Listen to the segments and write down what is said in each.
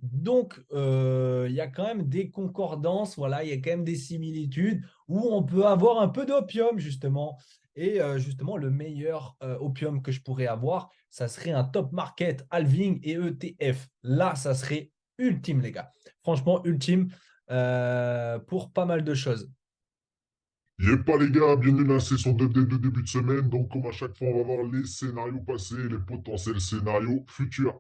Donc, il y a quand même des concordances, voilà, il y a quand même des similitudes où on peut avoir un peu d'opium, justement. Et justement, le meilleur opium que je pourrais avoir, ça serait un top market, halving et ETF. Là, ça serait ultime, les gars. Franchement, ultime pour pas mal de choses. Yep pas les gars, bienvenue dans la session de début de semaine. Donc comme à chaque fois, on va voir les scénarios passés et les potentiels scénarios futurs.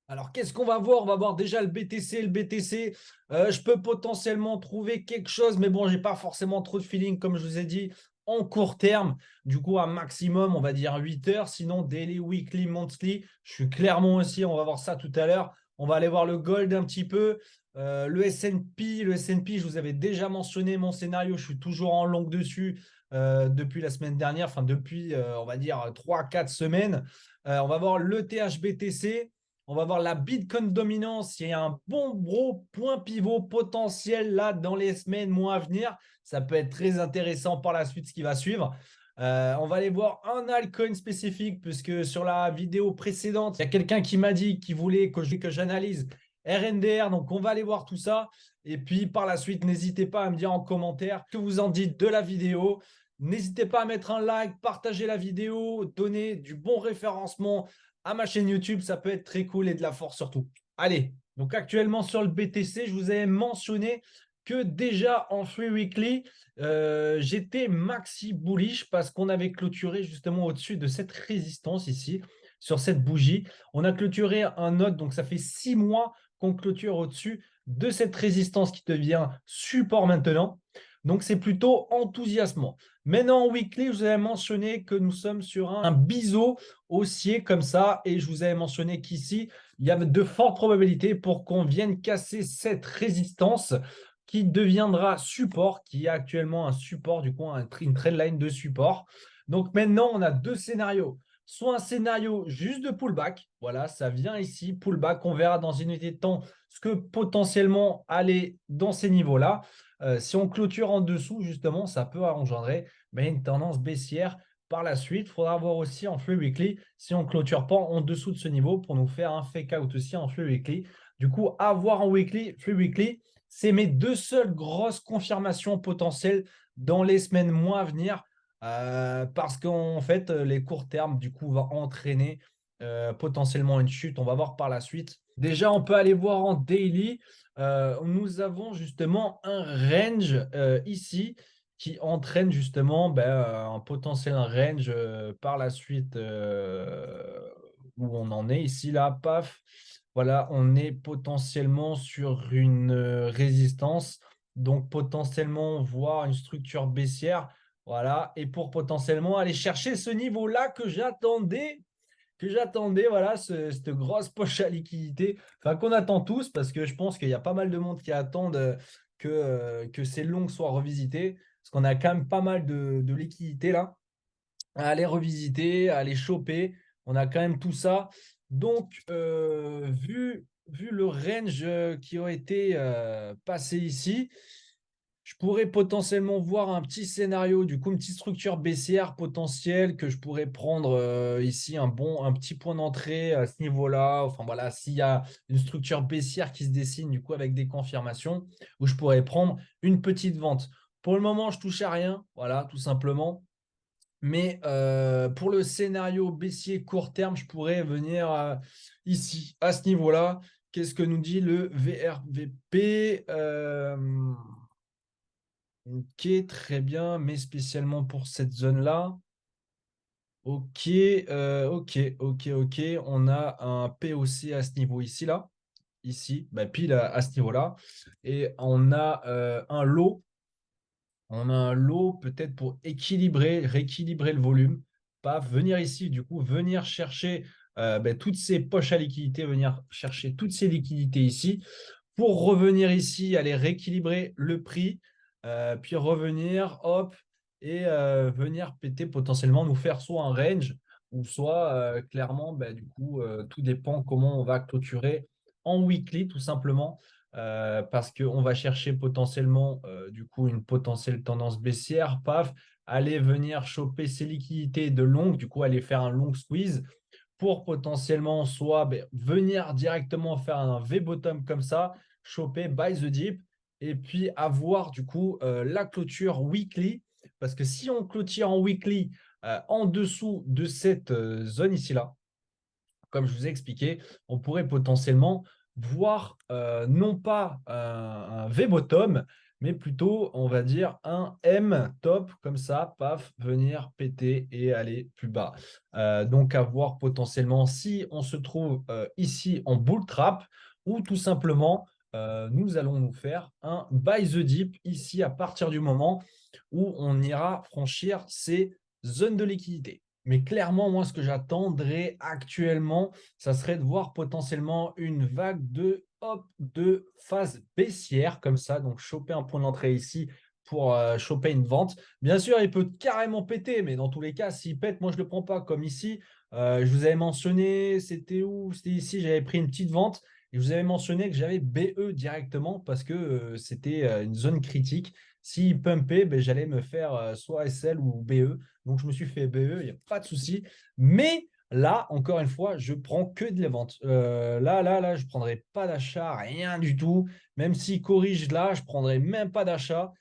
Alors, qu'est-ce qu'on va voir? On va voir déjà le BTC. Le BTC, je peux potentiellement trouver quelque chose, mais bon, j'ai pas forcément trop de feeling, comme je vous ai dit, en court terme. Du coup, un maximum, on va dire 8 heures. Sinon, daily, weekly, monthly, je suis clairement aussi, on va voir ça tout à l'heure. On va aller voir le gold un petit peu. Le S&P, je vous avais déjà mentionné mon scénario. Je suis toujours en long dessus depuis la semaine dernière, enfin depuis, on va dire, 3 4 semaines. On va voir le THBTC. On va voir la Bitcoin dominance. Il y a un bon gros point pivot potentiel là dans les semaines, mois à venir. Ça peut être très intéressant par la suite ce qui va suivre. On va aller voir un altcoin spécifique puisque sur la vidéo précédente, il y a quelqu'un qui m'a dit qu'il voulait que j'analyse RNDR. Donc, on va aller voir tout ça. Et puis, par la suite, n'hésitez pas à me dire en commentaire ce que vous en dites de la vidéo. N'hésitez pas à mettre un like, partager la vidéo, donner du bon référencement à ma chaîne YouTube, ça peut être très cool et de la force surtout. Allez, donc actuellement sur le BTC, je vous avais mentionné que déjà en Free Weekly, j'étais maxi bullish parce qu'on avait clôturé justement au-dessus de cette résistance ici, sur cette bougie. On a clôturé un autre, donc ça fait 6 mois qu'on clôture au-dessus de cette résistance qui devient support maintenant. Donc c'est plutôt enthousiasmant. Maintenant en weekly, je vous avais mentionné que nous sommes sur un biseau haussier comme ça. Et je vous avais mentionné qu'ici, il y avait de fortes probabilités pour qu'on vienne casser cette résistance qui deviendra support, qui est actuellement un support, du coup, une trendline de support. Donc maintenant, on a deux scénarios. Soit un scénario juste de pullback, voilà, ça vient ici, pullback, on verra dans une unité de temps ce que potentiellement aller dans ces niveaux-là. Si on clôture en dessous, justement, ça peut engendrer une tendance baissière par la suite. Il faudra voir aussi en Free Weekly si on ne clôture pas en dessous de ce niveau pour nous faire un fake out aussi en Free Weekly. Du coup, à voir en weekly, Free Weekly, c'est mes deux seules grosses confirmations potentielles dans les semaines, mois à venir. Parce qu'en fait, les courts termes, du coup, va entraîner potentiellement une chute. On va voir par la suite. Déjà, on peut aller voir en daily. Nous avons justement un range ici qui entraîne justement un potentiel range par la suite où on en est ici, là, paf. Voilà, on est potentiellement sur une résistance, donc potentiellement voir une structure baissière. Voilà, et pour potentiellement aller chercher ce niveau-là que j'attendais, voilà, cette grosse poche à liquidité, enfin qu'on attend tous, parce que je pense qu'il y a pas mal de monde qui attendent que ces longues soient revisitées, parce qu'on a quand même pas mal de liquidités là, à aller revisiter, à aller choper, on a quand même tout ça. Donc, vu le range qui a été passé ici, je pourrais potentiellement voir un petit scénario, du coup, une petite structure baissière potentielle que je pourrais prendre ici, un petit point d'entrée à ce niveau-là. Enfin voilà, s'il y a une structure baissière qui se dessine, du coup, avec des confirmations, où je pourrais prendre une petite vente. Pour le moment, je touche à rien, voilà, tout simplement. Mais pour le scénario baissier court terme, je pourrais venir ici, à ce niveau-là. Qu'est-ce que nous dit le VRVP? Ok, très bien, mais spécialement pour cette zone-là. Ok, ok. On a un POC à ce niveau ici, là. Ici, pile à ce niveau-là. Et on a un lot. On a un lot peut-être pour rééquilibrer le volume. Pas venir ici, du coup, venir chercher toutes ces poches à liquidité, venir chercher toutes ces liquidités ici pour revenir ici, aller rééquilibrer le prix, puis revenir, hop, et venir péter potentiellement, nous faire soit un range ou soit clairement, bah, du coup, tout dépend comment on va clôturer en weekly, tout simplement, parce qu'on va chercher potentiellement, du coup, une potentielle tendance baissière, paf, aller venir choper ces liquidités de longue, du coup, aller faire un long squeeze pour potentiellement soit ben, venir directement faire un V-bottom comme ça, choper buy the dip, et puis avoir du coup la clôture weekly. Parce que si on clôture en weekly en dessous de cette zone ici-là, comme je vous ai expliqué, on pourrait potentiellement voir non pas un V-bottom, mais plutôt, on va dire, un M top, comme ça, paf, venir péter et aller plus bas. Donc, à voir potentiellement si on se trouve ici en bull trap ou tout simplement, nous allons nous faire un buy the dip ici à partir du moment où on ira franchir ces zones de liquidité. Mais clairement, moi, ce que j'attendrais actuellement, ça serait de voir potentiellement une vague de phase baissière comme ça. Donc, choper un point d'entrée ici pour choper une vente. Bien sûr, il peut carrément péter, mais dans tous les cas, s'il pète, moi, je ne le prends pas. Comme ici, je vous avais mentionné, c'était où? C'était ici, j'avais pris une petite vente. Et je vous avais mentionné que j'avais BE directement parce que c'était une zone critique. S'il pumpait, ben, j'allais me faire soit SL ou BE. Donc, je me suis fait BE, il n'y a pas de souci. Mais là, encore une fois, je prends que de les ventes. Là, je ne prendrai pas d'achat, rien du tout. Même s'il corrige là, je ne prendrai même pas d'achat.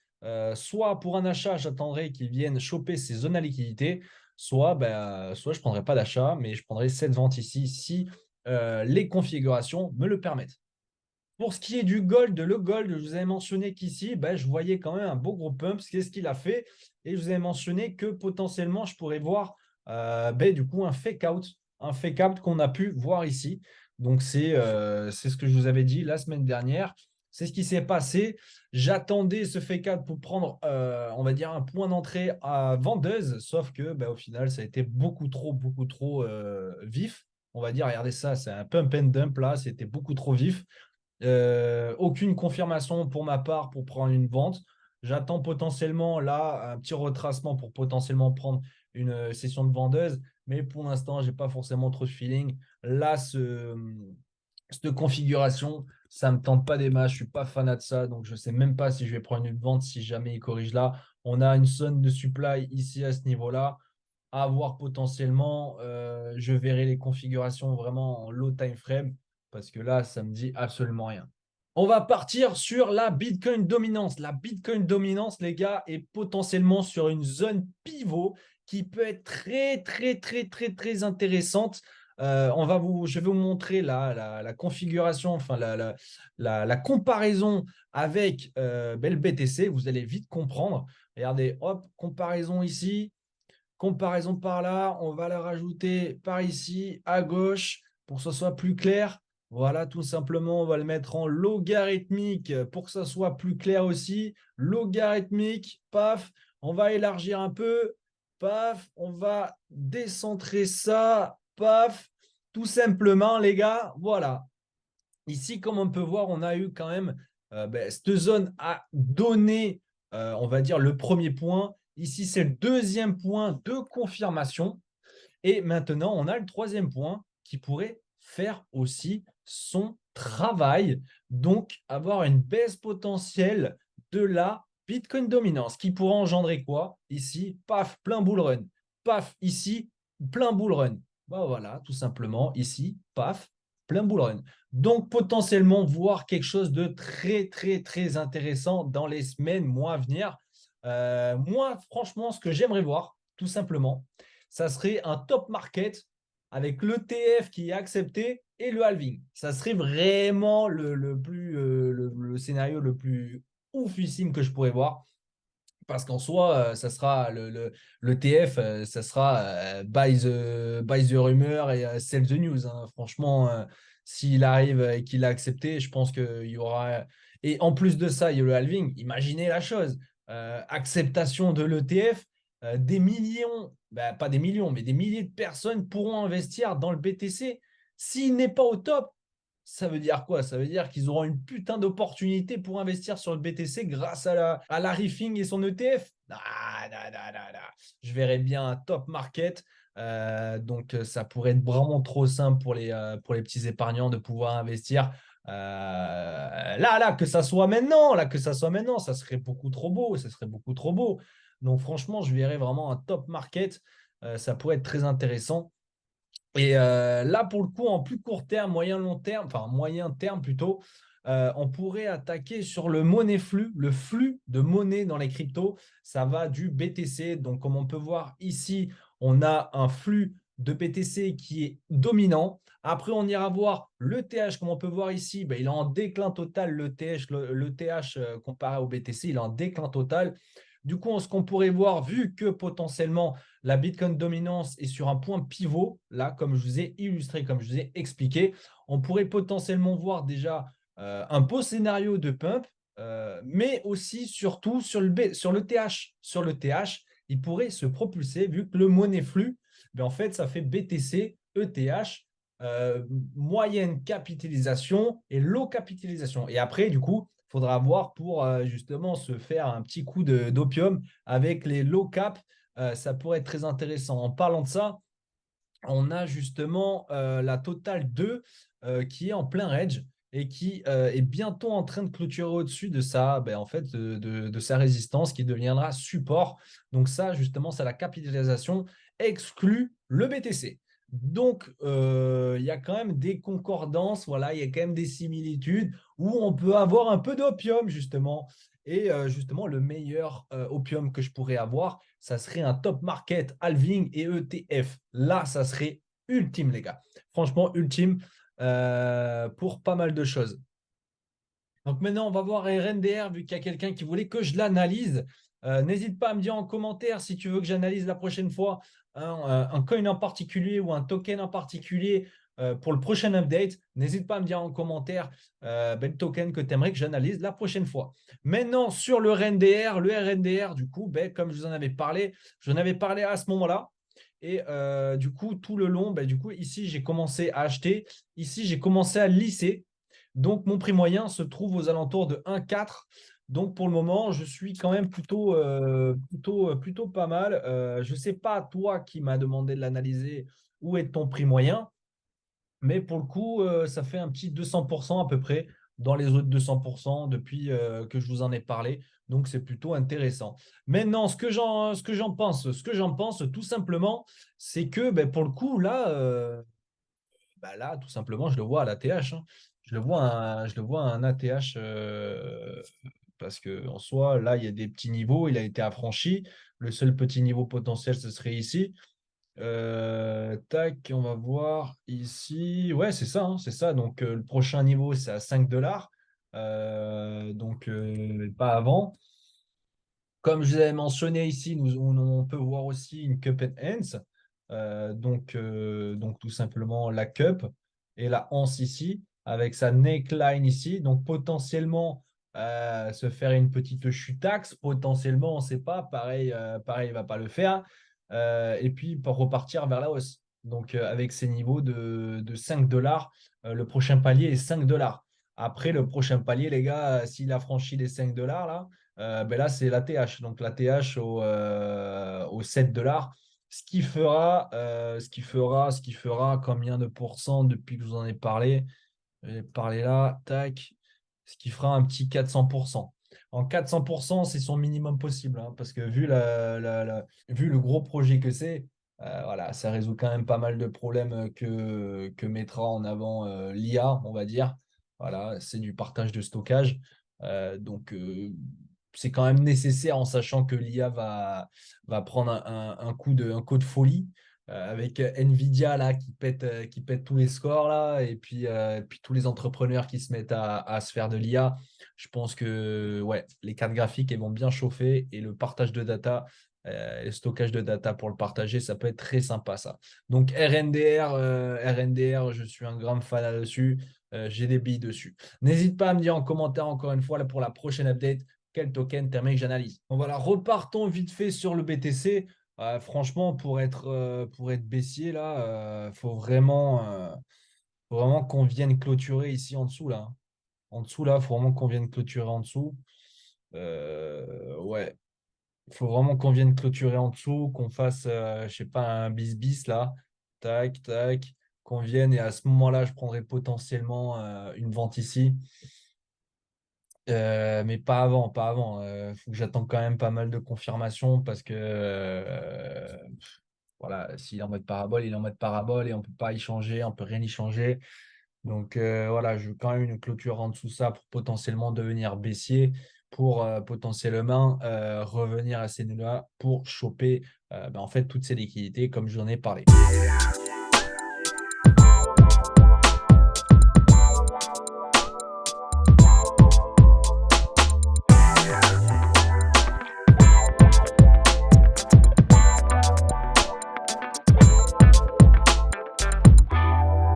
Soit pour un achat, j'attendrai qu'ils viennent choper ces zones à liquidité, soit je ne prendrai pas d'achat, mais je prendrai cette vente ici si les configurations me le permettent. Pour ce qui est du gold, le gold, je vous avais mentionné qu'ici, ben, je voyais quand même un beau gros pump. Qu'est-ce qu'il a fait? Et je vous avais mentionné que potentiellement, je pourrais voir ben, du coup un fake out qu'on a pu voir ici. Donc, c'est ce que je vous avais dit la semaine dernière. C'est ce qui s'est passé. J'attendais ce fake out pour prendre, on va dire, un point d'entrée à vendeuse, sauf que ben, au final, ça a été beaucoup trop vif. On va dire, regardez ça, c'est un pump and dump là, c'était beaucoup trop vif. Aucune confirmation pour ma part pour prendre une vente. J'attends potentiellement là un petit retracement pour potentiellement prendre une session de vendeuse, mais pour l'instant, je n'ai pas forcément trop de feeling. Là, cette configuration, ça ne me tente pas des masses. Je ne suis pas fanat de ça, donc je ne sais même pas si je vais prendre une vente si jamais il corrige là. On a une zone de supply ici à ce niveau-là. À voir potentiellement, je verrai les configurations vraiment en low time frame parce que là, ça me dit absolument rien. On va partir sur la Bitcoin dominance. La Bitcoin dominance, les gars, est potentiellement sur une zone pivot qui peut être très intéressante. Je vais vous montrer la configuration, enfin la comparaison avec le BTC. Vous allez vite comprendre. Regardez, hop, comparaison ici, comparaison par là. On va la rajouter par ici, à gauche, pour que ce soit plus clair. Voilà, tout simplement, on va le mettre en logarithmique pour que ça soit plus clair aussi. Logarithmique, paf, on va élargir un peu, paf, on va décentrer ça, paf, tout simplement, les gars, voilà. Ici, comme on peut voir, on a eu quand même cette zone a donné, on va dire, le premier point. Ici, c'est le deuxième point de confirmation. Et maintenant, on a le troisième point qui pourrait faire aussi son travail. Donc, avoir une baisse potentielle de la Bitcoin dominance qui pourra engendrer quoi? Ici, paf, plein bull run. Paf, ici, plein bull run. Bah voilà, tout simplement, ici, paf, plein bull run. Donc, potentiellement, voir quelque chose de très intéressant dans les semaines, mois à venir. Moi, franchement, ce que j'aimerais voir, tout simplement, ça serait un top market avec l'ETF qui est accepté et le halving. Ça serait vraiment le scénario le plus oufissime que je pourrais voir. Parce qu'en soi, ça sera le TF, ça sera buy the rumor et sell the news, hein. Franchement, s'il arrive et qu'il a accepté, je pense qu'il y aura. Et en plus de ça, il y a le halving. Imaginez la chose. Acceptation de l'ETF, des millions, bah, pas des millions, mais des milliers de personnes pourront investir dans le BTC. S'il n'est pas au top, ça veut dire quoi? Ça veut dire qu'ils auront une putain d'opportunité pour investir sur le BTC grâce à la Riffing et son ETF. Je verrais bien un top market Donc, ça pourrait être vraiment trop simple pour les petits épargnants de pouvoir investir. Là, que ça soit maintenant, ça serait beaucoup trop beau, ça serait beaucoup trop beau. Donc, franchement, je verrais vraiment un top market. Ça pourrait être très intéressant. Et là, pour le coup, en plus court terme, moyen long terme, enfin moyen terme plutôt, on pourrait attaquer sur le monnaie flux, le flux de monnaie dans les cryptos. Ça va du BTC. Donc, comme on peut voir ici, on a un flux de BTC qui est dominant. Après, on ira voir le TH, comme on peut voir ici, ben, il est en déclin total. Le TH, le TH comparé au BTC, il est en déclin total. Du coup, ce qu'on pourrait voir, vu que potentiellement la Bitcoin dominance est sur un point pivot, là, comme je vous ai illustré, comme je vous ai expliqué, on pourrait potentiellement voir déjà un beau scénario de pump, mais aussi, surtout, sur le TH. Sur le TH, il pourrait se propulser, vu que le monnaie flux, ben, en fait, ça fait BTC, ETH, moyenne capitalisation et low capitalisation. Et après, du coup, il faudra voir pour justement se faire un petit coup d'opium avec les low cap. Ça pourrait être très intéressant. En parlant de ça, on a justement la Total 2 qui est en plein range et qui est bientôt en train de clôturer au-dessus de sa, ben, en fait, de sa résistance qui deviendra support. Donc ça, justement, c'est la capitalisation exclut le BTC. Donc, il y a quand même des concordances, voilà, il y a quand même des similitudes où on peut avoir un peu d'opium, justement. Et justement, le meilleur opium que je pourrais avoir, ça serait un top market halving et ETF. Là, ça serait ultime, les gars. Franchement, ultime pour pas mal de choses. Donc maintenant, on va voir RNDR, vu qu'il y a quelqu'un qui voulait que je l'analyse. N'hésite pas à me dire en commentaire si tu veux que j'analyse la prochaine fois un coin en particulier ou un token en particulier pour le prochain update. N'hésite pas à me dire en commentaire le token que tu aimerais que j'analyse la prochaine fois. Maintenant, sur le RNDR, du coup, ben, comme je vous en avais parlé, j'en avais parlé à ce moment-là. Et du coup, tout le long, ben, du coup, ici, j'ai commencé à acheter. Ici, j'ai commencé à lisser. Donc, mon prix moyen se trouve aux alentours de 1,4. Donc, pour le moment, je suis quand même plutôt pas mal. Je ne sais pas, toi qui m'as demandé de l'analyser, où est ton prix moyen. Mais pour le coup, ça fait un petit 200% à peu près dans les autres 200% depuis que je vous en ai parlé. Donc, c'est plutôt intéressant. Maintenant, ce que j'en pense tout simplement, c'est que ben, pour le coup, là, bah là, tout simplement, je le vois à l'ATH, hein. Je le vois à un ATH parce qu'en soi, là, il y a des petits niveaux, il a été affranchi. Le seul petit niveau potentiel, ce serait ici. Tac, on va voir ici. Ouais, c'est ça, hein, c'est ça. Donc, le prochain niveau, c'est à 5 dollars. Donc, pas avant. Comme je vous avais mentionné ici, on peut voir aussi une cup and hands. Donc, tout simplement la cup et la hanse ici, avec sa neckline ici. Donc, potentiellement, se faire une petite chute axe. Potentiellement, on ne sait pas. Pareil, pareil, il ne va pas le faire. Et puis, pour repartir vers la hausse. Donc, avec ces niveaux de 5 dollars, le prochain palier est 5 dollars. Après, le prochain palier, les gars, s'il a franchi les 5 dollars, là, ben là, c'est l'ATH. Donc, l'ATH au 7 dollars. Ce qui fera combien de pourcents depuis que je vous en ai parlé? J'ai parlé là, tac. Ce qui fera un petit 400%. En 400%, c'est son minimum possible, hein, parce que vu le gros projet que c'est, voilà, ça résout quand même pas mal de problèmes que mettra en avant l'IA, on va dire. Voilà, c'est du partage de stockage. Donc, c'est quand même nécessaire en sachant que l'IA va prendre un coup de folie avec Nvidia là, qui pète tous les scores là, et puis tous les entrepreneurs qui se mettent à se faire de l'IA. Je pense que ouais, les cartes graphiques elles vont bien chauffer et le partage de data, le stockage de data pour le partager, ça peut être très sympa ça. Donc RNDR, je suis un grand fan là-dessus. J'ai des billes dessus. N'hésite pas à me dire en commentaire encore une fois là, pour la prochaine update quel token t'aimerais que j'analyse. Bon voilà, repartons vite fait sur le BTC. Franchement, pour être baissier, là, faut vraiment qu'on vienne clôturer ici en dessous, là. En dessous, là, il faut vraiment qu'on vienne clôturer en dessous. Ouais. Il faut vraiment qu'on vienne clôturer en dessous, qu'on fasse, je sais pas, un bis-bis là. Tac, tac. Qu'on vienne et à ce moment-là, je prendrai potentiellement une vente ici. Mais pas avant, pas avant. Faut que j'attende quand même pas mal de confirmations parce que voilà, s'il est en mode parabole, il est en mode parabole et on peut pas y changer, on peut rien y changer. Donc voilà, je veux quand même une clôture en dessous de ça pour potentiellement devenir baissier, pour potentiellement revenir à ces nœuds-là pour choper en fait toutes ces liquidités comme j'en ai parlé.